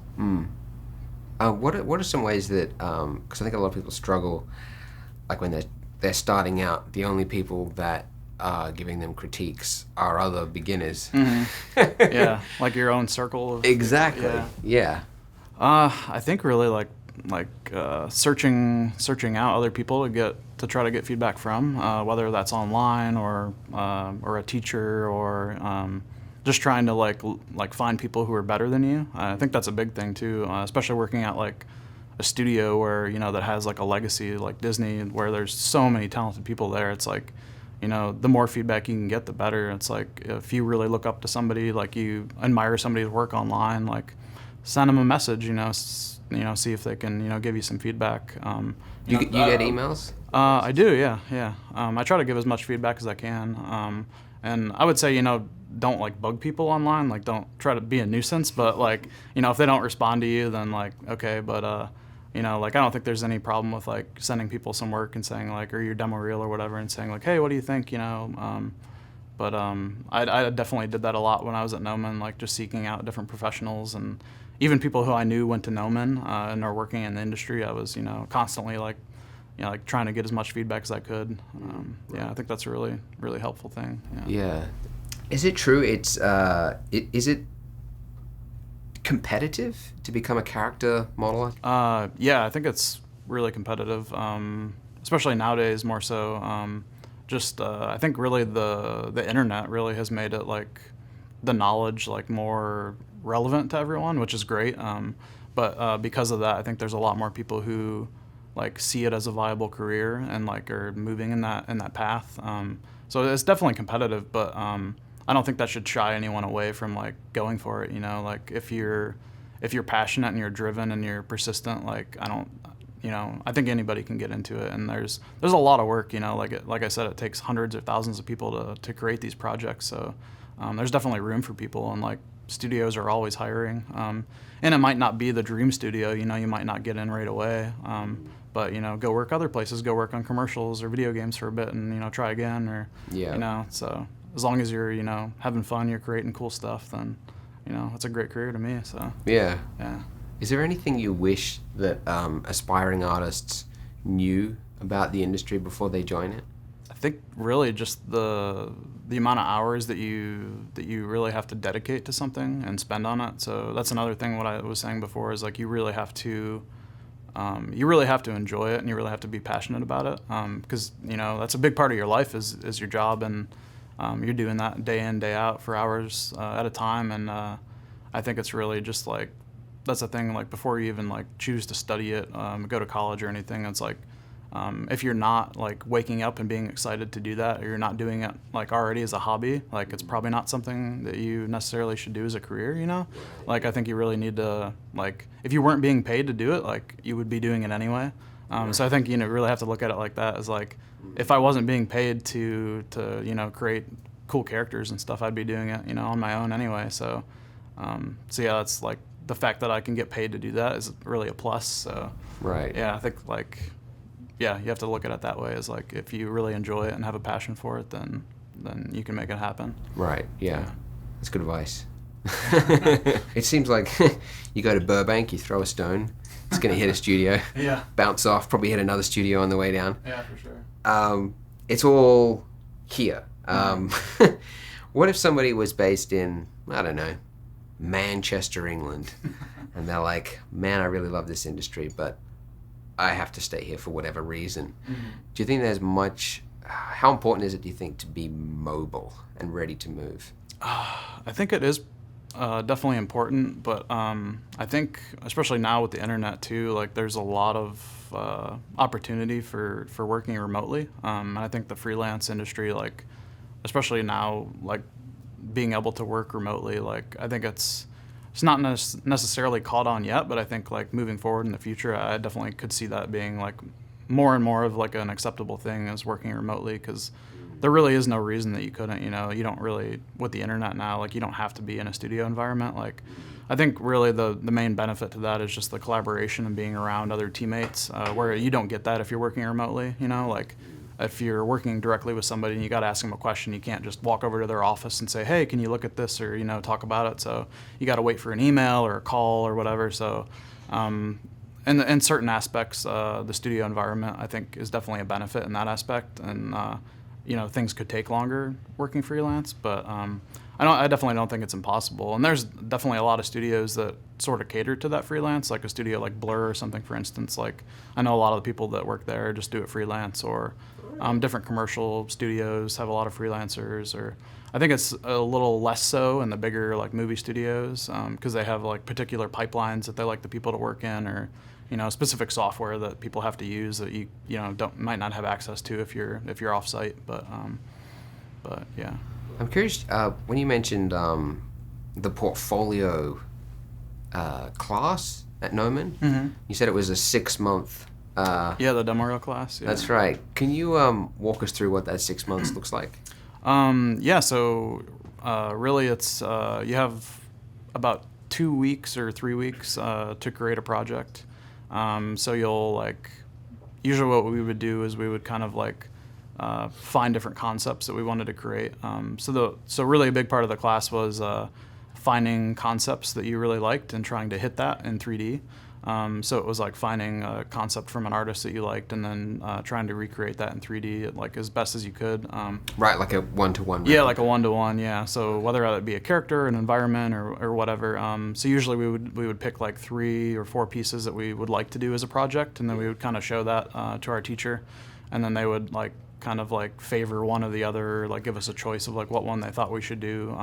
What are some ways that, because I think a lot of people struggle, like when they're starting out, the only people that are giving them critiques are other beginners. Yeah, like your own circle of exactly. Yeah. I think really like searching out other people to try to get feedback from, whether that's online or a teacher, or just trying to like find people who are better than you. I think that's a big thing too, especially working at like a studio where that has like a legacy like Disney, where there's so many talented people there. It's like the more feedback you can get, the better. It's like if you really look up to somebody, like you admire somebody's work online, like send them a message, see if they can, give you some feedback. You get emails? I do, yeah. I try to give as much feedback as I can. And I would say, don't like bug people online. Like, don't try to be a nuisance. But like, if they don't respond to you, then like, okay. But like, I don't think there's any problem with like sending people some work and saying like, or your demo reel or whatever, and saying like, hey, what do you think? But I definitely did that a lot when I was at Noman, like just seeking out different professionals and even people who I knew went to Noman and are working in the industry. I was, constantly like trying to get as much feedback as I could. Yeah, I think that's a really, really helpful thing. Yeah. Is it true? Is it competitive to become a character modeler? Yeah, I think it's really competitive, especially nowadays more so. I think really the internet really has made it like the knowledge like more relevant to everyone, which is great. But because of that, I think there's a lot more people who like see it as a viable career and like are moving in that path. So it's definitely competitive, but I don't think that should shy anyone away from like going for it. Like if you're passionate and you're driven and you're persistent, like I think anybody can get into it. And there's a lot of work. Like I said, it takes hundreds or thousands of people to create these projects. So there's definitely room for people, and like studios are always hiring. And it might not be the dream studio. You might not get in right away. But go work other places, go work on commercials or video games for a bit, and try again, or So as long as you're having fun, you're creating cool stuff, then it's a great career to me. So yeah. Yeah. Is there anything you wish that aspiring artists knew about the industry before they join it? I think really just the amount of hours that you really have to dedicate to something and spend on it. So that's another thing. What I was saying before is like you really have to enjoy it, and you really have to be passionate about it, because that's a big part of your life is your job, and you're doing that day in, day out for hours at a time. And I think it's really just like that's the thing. Like before you even like choose to study it, go to college or anything, it's like if you're not like waking up and being excited to do that, or you're not doing it like already as a hobby, like it's probably not something that you necessarily should do as a career. Like I think you really need to, like, if you weren't being paid to do it, like you would be doing it anyway. So I think really have to look at it like that, as like if I wasn't being paid to create cool characters and stuff, I'd be doing it on my own anyway. So yeah, that's like the fact that I can get paid to do that is really a plus. So right. Yeah, I think like yeah, you have to look at it that way, as like if you really enjoy it and have a passion for it, then you can make it happen. Right. Yeah. That's good advice. It seems like you go to Burbank, you throw a stone, it's going to hit a studio, Yeah. bounce off, probably hit another studio on the way down. Yeah, for sure. It's all here. What if somebody was based in, I don't know, Manchester, England, and they're like, man, I really love this industry, but I have to stay here for whatever reason. Mm-hmm. Do you think there's much, how important is it, do you think, to be mobile and ready to move? I think it is definitely important, but I think especially now with the internet too, like there's a lot of opportunity for working remotely. And I think the freelance industry, like especially now, like being able to work remotely, like I think it's not necessarily caught on yet, but I think like moving forward in the future, I definitely could see that being like more and more of like an acceptable thing as working remotely, because there really is no reason that you couldn't. You don't really, with the internet now, like you don't have to be in a studio environment. Like I think really the main benefit to that is just the collaboration and being around other teammates, where you don't get that if you're working remotely. Like if you're working directly with somebody and you got to ask them a question, you can't just walk over to their office and say, hey, can you look at this, or talk about it. So you got to wait for an email or a call or whatever. So in certain aspects, the studio environment, I think, is definitely a benefit in that aspect. And things could take longer working freelance, but I definitely don't think it's impossible. And there's definitely a lot of studios that sort of cater to that freelance, like a studio like Blur or something, for instance. Like I know a lot of the people that work there just do it freelance, or different commercial studios have a lot of freelancers, or I think it's a little less so in the bigger like movie studios, because they have like particular pipelines that they like the people to work in, or specific software that people have to use that you might not have access to if you're off site. But yeah. I'm curious, when you mentioned the portfolio class at Noman. Mm-hmm. You said it was a 6-month. Yeah, the demo reel class. Yeah. That's right. Can you walk us through what that 6 months looks like? Yeah, so really it's you have about 2 weeks or 3 weeks to create a project. So you'll like, usually what we would do is we would kind of like find different concepts that we wanted to create. So really a big part of the class was finding concepts that you really liked and trying to hit that in 3D. So it was like finding a concept from an artist that you liked and then trying to recreate that in 3D like as best as you could. Right, like a one-to-one. Yeah, like a one-to-one. Yeah. So whether it be a character, an environment, or whatever. So usually we would pick like 3 or 4 pieces that we would like to do as a project, and then we would kind of show that to our teacher, and then they would like kind of like favor one or the other, like give us a choice of like what one they thought we should do.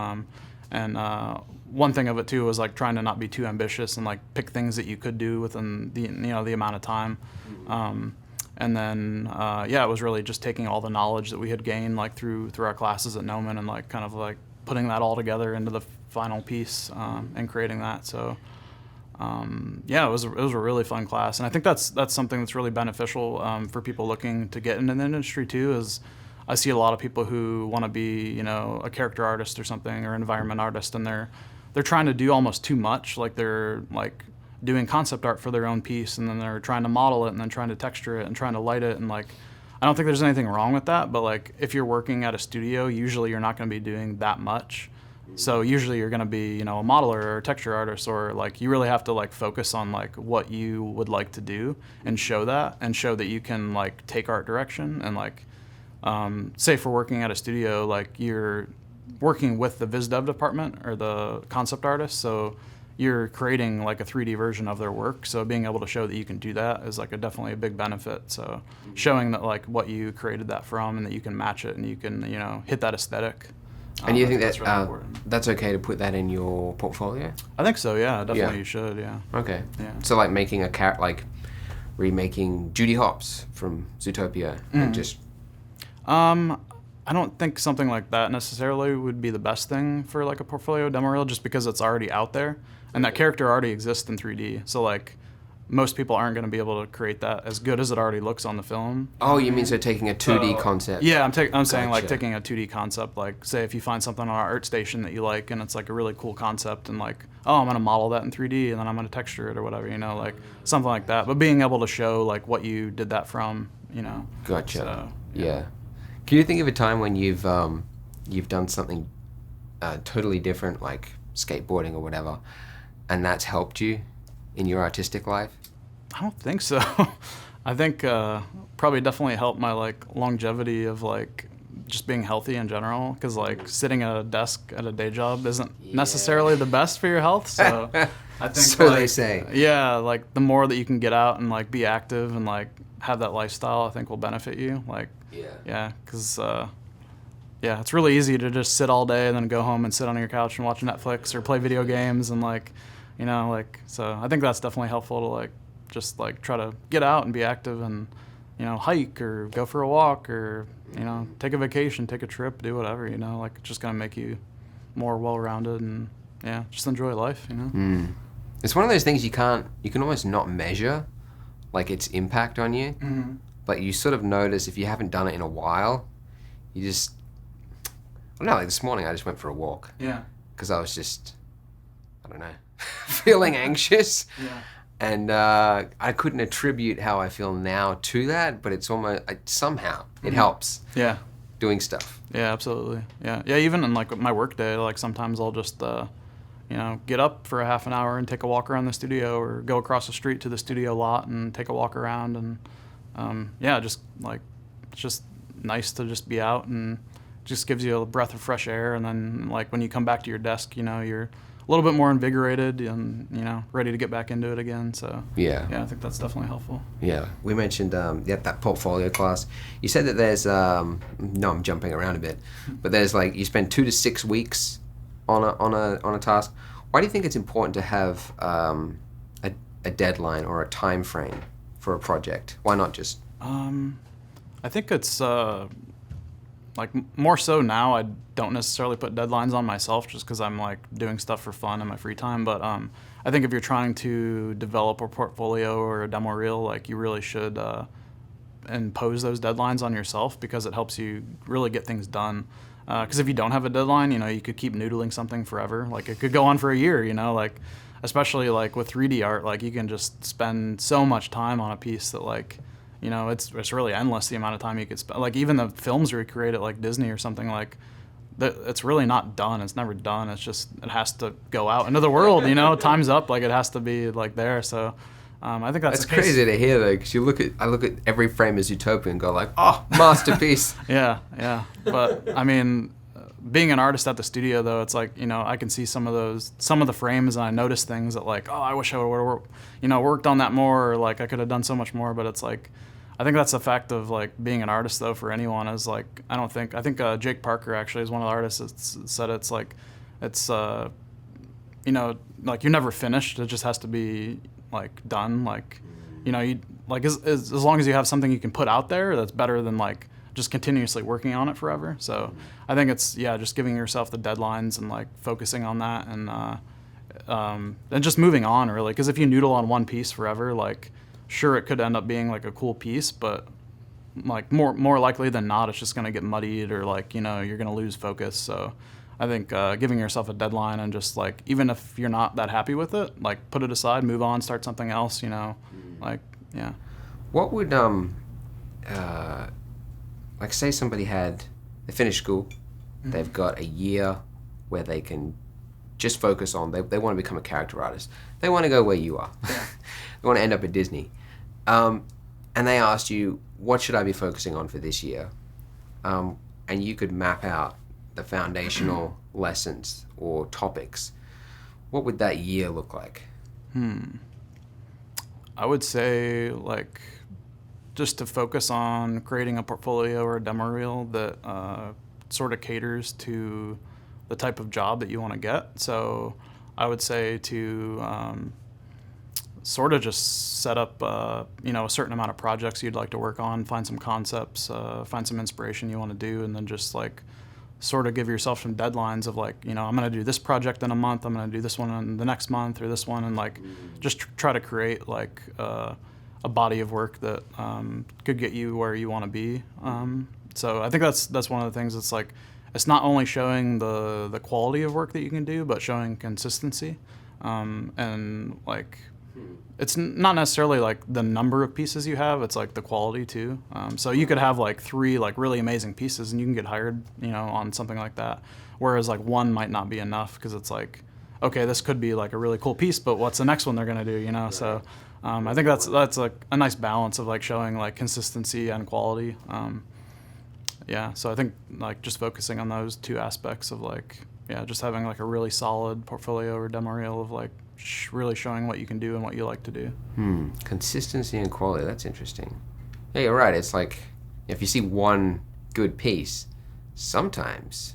And one thing of it too was like trying to not be too ambitious and like pick things that you could do within the amount of time. And then it was really just taking all the knowledge that we had gained like through our classes at Noman and like kind of like putting that all together into the final piece and creating that. So it was a really fun class, and I think that's something that's really beneficial for people looking to get into the industry too. Is I see a lot of people who want to be, a character artist or something, or environment artist, and they're trying to do almost too much. Like they're like doing concept art for their own piece, and then they're trying to model it, and then trying to texture it, and trying to light it, and like I don't think there's anything wrong with that. But like if you're working at a studio, usually you're not going to be doing that much. So usually you're going to be, a modeler or a texture artist, or like you really have to like focus on like what you would like to do and show that you can like take art direction and like. Say for working at a studio, like you're working with the Viz Dev department or the concept artist, so you're creating like a 3D version of their work. So being able to show that you can do that is like definitely a big benefit. So showing that like what you created that from and that you can match it and you can hit that aesthetic. And you think that's really that's okay to put that in your portfolio? I think so. Yeah, definitely. Yeah. You should. Yeah. Okay. Yeah. So like making remaking Judy Hopps from Zootopia and just. I don't think something like that necessarily would be the best thing for like a portfolio demo reel, just because it's already out there and that character already exists in 3D. So like most people aren't going to be able to create that as good as it already looks on the film. Oh, you mean so taking a 2D concept? Yeah, I'm saying like taking a 2D concept. Like say if you find something on our ArtStation that you like and it's like a really cool concept and like, oh, I'm going to model that in 3D and then I'm going to texture it or whatever, like something like that. But being able to show like what you did that from, Gotcha. So, yeah. Can you think of a time when you've done something totally different, like skateboarding or whatever, and that's helped you in your artistic life? I don't think so. I think probably definitely helped my like longevity of like just being healthy in general, because like sitting at a desk at a day job isn't necessarily the best for your health. So I think so they say. Yeah, like the more that you can get out and like be active and like have that lifestyle, I think will benefit you. Like because it's really easy to just sit all day and then go home and sit on your couch and watch Netflix or play video games and like so I think that's definitely helpful to like just like try to get out and be active and hike or go for a walk or take a vacation, take a trip, do whatever, like it's just gonna make you more well-rounded and just enjoy life. It's one of those things you can almost not measure like its impact on you. But you sort of notice if you haven't done it in a while, you just, I don't know, like this morning I just went for a walk. Yeah. Because I was just, I don't know, feeling anxious. Yeah. And I couldn't attribute how I feel now to that, but it's almost, somehow, it helps. Yeah. Doing stuff. Yeah, absolutely. Yeah. Yeah, even in like my work day, like sometimes I'll just, get up for a half an hour and take a walk around the studio or go across the street to the studio lot and take a walk around and, just like it's just nice to just be out and just gives you a breath of fresh air. And then like when you come back to your desk, you're a little bit more invigorated and ready to get back into it again. So yeah, I think that's definitely helpful. Yeah, we mentioned that portfolio class. You said that there's I'm jumping around a bit, but there's like you spend 2 to 6 weeks on a task. Why do you think it's important to have a deadline or a time frame for a project? Why not just? I think it's like more so now, I don't necessarily put deadlines on myself just because I'm like doing stuff for fun in my free time. But I think if you're trying to develop a portfolio or a demo reel, like you really should impose those deadlines on yourself, because it helps you really get things done. Because if you don't have a deadline, you could keep noodling something forever. Like it could go on for a year, like especially like with 3D art, like you can just spend so much time on a piece that like, it's really endless the amount of time you could spend. Like even the films we create at like Disney or something, like it's really not done. It's never done. It's just, it has to go out into the world, time's up. Like it has to be like there. So I think that's crazy to hear though, because I look at every frame as Utopia and go like, oh, masterpiece. Yeah. But I mean, being an artist at the studio though, it's like, I can see some of the frames and I notice things that like, oh, I wish I would have, worked on that more, or like I could have done so much more. But it's like, I think that's the fact of like being an artist though for anyone is like, I think Jake Parker actually is one of the artists that said it's like, it's, like you're never finished. It just has to be like done. Like, you like as long as you have something you can put out there, that's better than like just continuously working on it forever. So I think it's, just giving yourself the deadlines and like focusing on that, and just moving on really. Because if you noodle on one piece forever, like sure it could end up being like a cool piece, but like more likely than not, it's just going to get muddied, or like, you're going to lose focus. So I think giving yourself a deadline and just like, even if you're not that happy with it, like put it aside, move on, start something else, like, yeah. What would, like say somebody they finished school, mm-hmm. They've got a year where they can just focus on, they want to become a character artist. They want to go where you are. Yeah. They want to end up at Disney. And they asked you, what should I be focusing on for this year? And you could map out the foundational lessons or topics. What would that year look like? I would say like just to focus on creating a portfolio or a demo reel that sort of caters to the type of job that you want to get. So I would say to sort of just set up a certain amount of projects you'd like to work on, find some concepts, find some inspiration you want to do, and then just like sort of give yourself some deadlines of like, I'm going to do this project in a month, I'm going to do this one in the next month, or this one, and like just try to create like a body of work that could get you where you want to be. So I think that's one of the things. It's like, it's not only showing the quality of work that you can do, but showing consistency, and like it's not necessarily like the number of pieces you have, it's like the quality too. So you could have like 3 like really amazing pieces and you can get hired, on something like that. Whereas like one might not be enough, because it's like, okay, this could be like a really cool piece, but what's the next one they're gonna do, Right. So I think that's like a nice balance of like showing like consistency and quality. So I think like just focusing on those 2 aspects of like, just having like a really solid portfolio or demo reel of like really showing what you can do and what you like to do. Consistency and quality, that's interesting. Yeah, you're right. It's like if you see one good piece, sometimes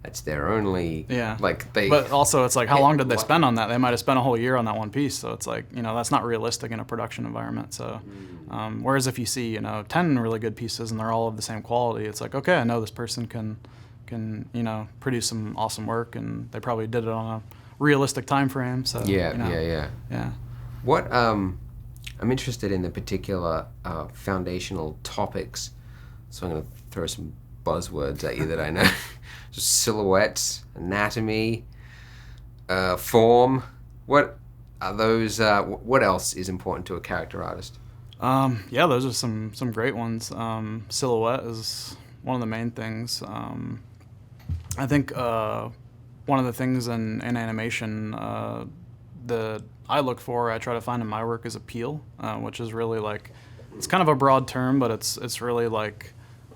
that's their only, but also it's like, how long did they spend on that? They might have spent a whole year on that one piece. So it's like, that's not realistic in a production environment. So whereas if you see, 10 really good pieces and they're all of the same quality, it's like, okay, I know this person can produce some awesome work, and they probably did it on a realistic time frame. So yeah. What I'm interested in the particular foundational topics, so I'm going to throw some buzzwords at you that I know. Just silhouettes, anatomy, form. What are those? What else is important to a character artist? Those are some great ones. Silhouette is one of the main things. I think one of the things in animation that I look for, I try to find in my work, is appeal, which is really like, it's kind of a broad term, but it's really like,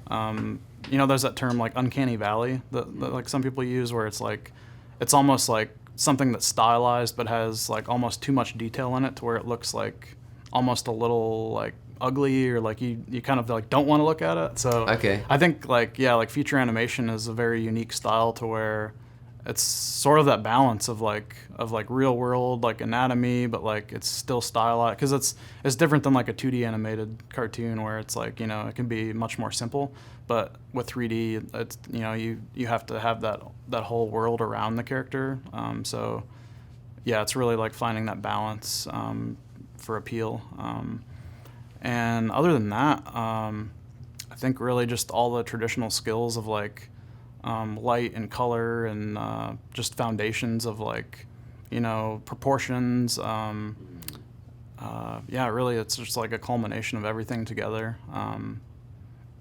there's that term like uncanny valley that like some people use, where it's like, it's almost like something that's stylized but has like almost too much detail in it to where it looks like almost a little like ugly, or like you kind of like don't want to look at it. So I think like feature animation is a very unique style to where it's sort of that balance of like real world like anatomy, but like it's still stylized, because it's different than like a 2D animated cartoon where it's like, it can be much more simple, But with 3D, it's you have to have that whole world around the character. So yeah, it's really like finding that balance for appeal. And other than that, I think really just all the traditional skills of like light and color and just foundations of like proportions. Yeah, really, it's just like a culmination of everything together.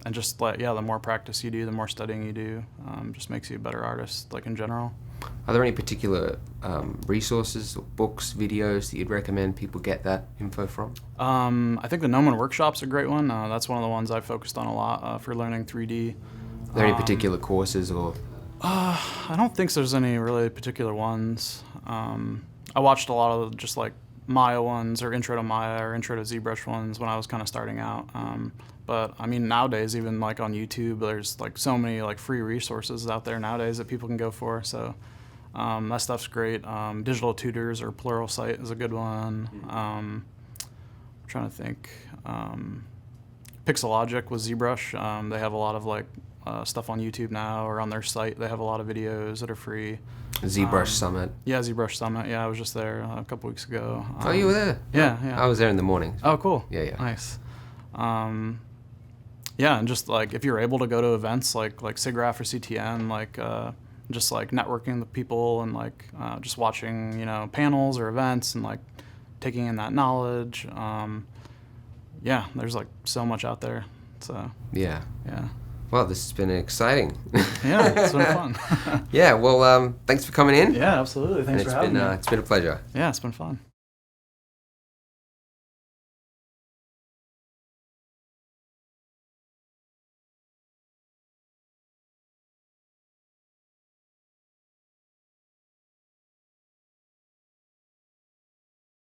And just like, the more practice you do, the more studying you do, just makes you a better artist, like in general. Are there any particular resources, or books, videos that you'd recommend people get that info from? I think the Gnomon Workshop's a great one. That's one of the ones I've focused on a lot for learning 3D. Are there any particular courses or? I don't think there's any really particular ones. I watched a lot of just like Maya ones, or Intro to Maya, or Intro to ZBrush ones when I was kind of starting out. But I mean, nowadays, even like on YouTube, there's like so many like free resources out there nowadays that people can go for. So that stuff's great. Digital Tutors or Pluralsight is a good one. I'm trying to think. Pixelogic with ZBrush. They have a lot of like stuff on YouTube now, or on their site. They have a lot of videos that are free. ZBrush Summit. Yeah, ZBrush Summit. Yeah, I was just there a couple weeks ago. Oh, you were there? Yeah. I was there in the morning. Oh, cool. Yeah. Nice. Yeah, and just like if you're able to go to events like SIGGRAPH or CTN, like just like networking with people and like just watching panels or events and like taking in that knowledge. Yeah, there's like so much out there. So yeah. Yeah. Well, this has been exciting. Yeah, it's been fun. Yeah, well, thanks for coming in. Yeah, absolutely. Thanks for having me. It's been a pleasure. Yeah, it's been fun.